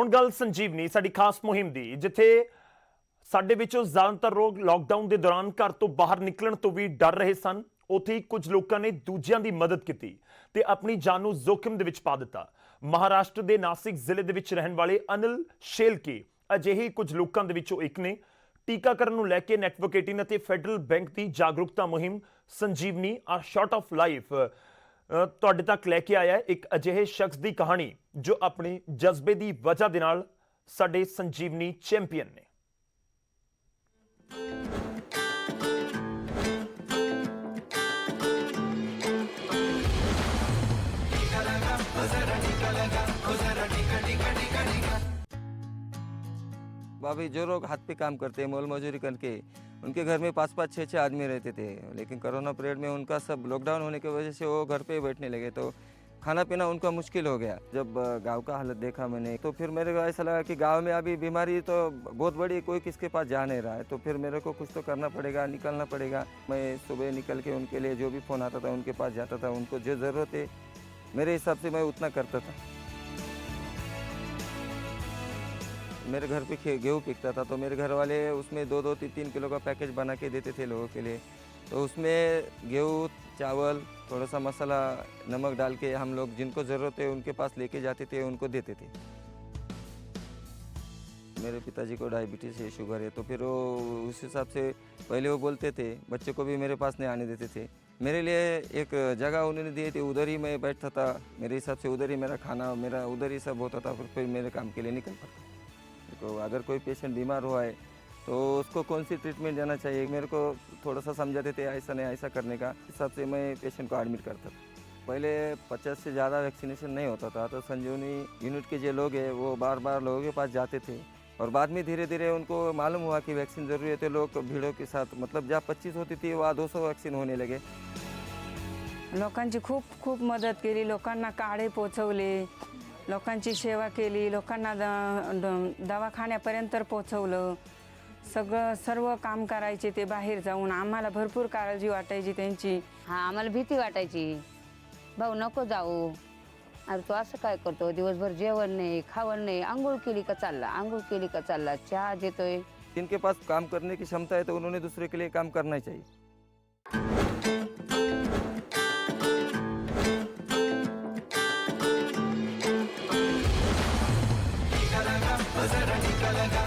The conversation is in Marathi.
ਹੁਣ ਗੱਲ ਸੰਜੀਵਨੀ ਸਾਡੀ ਖਾਸ ਮੁਹਿੰਮ ਦੀ, ਜਿੱਥੇ ਸਾਡੇ ਵਿੱਚੋਂ ਜ਼ਿਆਦਾਤਰ ਲੋਕ ਲਾਕਡਾਊਨ ਦੇ ਦੌਰਾਨ ਘਰ ਤੋਂ ਬਾਹਰ ਨਿਕਲਣ ਤੋਂ ਵੀ ਡਰ ਰਹੇ ਸਨ। ਉੱਥੇ ਹੀ ਕੁਝ ਲੋਕਾਂ ਨੇ ਦੂਜਿਆਂ ਦੀ ਮਦਦ ਕੀਤੀ ਤੇ ਆਪਣੀ ਜਾਨ ਨੂੰ ਜ਼ੋਖਿਮ ਦੇ ਵਿੱਚ ਪਾ ਦਿੱਤਾ। ਮਹਾਰਾਸ਼ਟਰ ਦੇ ਨਾਸਿਕ ਜ਼ਿਲ੍ਹੇ ਦੇ ਵਿੱਚ ਰਹਿਣ ਵਾਲੇ ਅਨਿਲ ਸ਼ੇਲਕੇ ਅਜਿਹੇ ਕੁਝ ਲੋਕਾਂ ਦੇ ਵਿੱਚੋਂ ਇੱਕ ਨੇ। ਟੀਕਾਕਰਨ ਨੂੰ ਲੈ ਕੇ ਨੈਟਵਰਕ 18 ਅਤੇ ਫੈਡਰਲ ਬੈਂਕ ਦੀ ਜਾਗਰੂਕਤਾ ਮੁਹਿੰਮ ਸੰਜੀਵਨੀ ਆ ਸ਼ਾਟ ਆਫ ਲਾਈਫ ਤੁਹਾਡੇ ਤੱਕ ਲੈ ਕੇ ਆਇਆ ਇੱਕ ਅਜਿਹੇ ਸ਼ਖਸ ਦੀ ਕਹਾਣੀ ਜੋ ਆਪਣੇ ਜਜ਼ਬੇ ਦੀ ਵਜ੍ਹਾ ਦੇ ਨਾਲ ਸਾਡੇ ਸੰਜੀਵਨੀ ਚੈਂਪੀਅਨ ਨੇ। भाभी जो लोग हाथ पे काम करते हैं मोल मजूरी करके, उनके घर में 5-5, 6-6 आदमी रहते थे। लेकिन कोरोना पीरियड में उनका सब लॉकडाउन होने की वजह से वो घर पे ही बैठने लगे, तो खाना पीना उनका मुश्किल हो गया। जब गांव का हालत देखा मैंने तो फिर मेरे को ऐसा लगा कि गांव में अभी बीमारी तो बहुत बड़ी, कोई किसके पास जा नहीं रहा है, तो फिर मेरे को कुछ तो करना पड़ेगा, निकलना पड़ेगा। मैं सुबह निकल के उनके लिए जो भी फ़ोन आता था उनके पास जाता था, उनको जो ज़रूरत है मेरे हिसाब से मैं उतना करता था। मेरे घर पे गेहूँ पिकता था, तो मेरे घर वाले उसमें 2-2, 3-3 किलो का पैकेज बना के देते थे लोगों के लिए। तो उसमें गेहूँ, चावल, थोड़ा सा मसाला, नमक डाल के हम लोग जिनको ज़रूरत है उनके पास लेके जाते थे, उनको देते थे। मेरे पिताजी को डायबिटीज़ है, शुगर है, तो फिर वो उस हिसाब से पहले वो बोलते थे, बच्चे को भी मेरे पास नहीं आने देते थे। मेरे लिए एक जगह उन्होंने दी थी, उधर ही मैं बैठता था। मेरे हिसाब से उधर ही मेरा खाना, मेरा उधर ही सब होता था। फिर मेरे काम के लिए निकल पड़ता। तो अगर कोई पेशेंट बीमार हुआ है तो उसको कौन सी ट्रीटमेंट देना चाहिए, मेरे को थोड़ा सा समझाते थे, ऐसा नहीं ऐसा करने का हिसाब से मैं पेशेंट को एडमिट करता था। पहले 50 से ज़्यादा वैक्सीनेशन नहीं होता था, तो संजीवनी यूनिट के जो लोग हैं वो बार बार लोगों के पास जाते थे, और बाद में धीरे धीरे उनको मालूम हुआ कि वैक्सीन ज़रूरी है, तो लोग भीड़ों के साथ, मतलब जहाँ 25 होती थी वहाँ 200 वैक्सीन होने लगे। लोकांची खूप खूप मदत केली, लोकांना काढे पोचवले, लोकांची सेवा केली, लोकांना दवाखान्यापर्यंत पोचवलं। सर्व काम करायचे ते बाहेर जाऊन। आम्हाला भरपूर काळजी वाटायची त्यांची। हां, आम्हाला भीती वाटायची, भाऊ नको जाऊ, अरे तू असं काय करतो, दिवसभर जेवण नाही, खावण नाही, आंघोळ केली का चालला, आंघोळ केली का चालला, चहा देतोय। जिनके पास काम करने की क्षमता है तो उन्होंने दूसरे के लिए काम करना चाहिए। टिका लगा,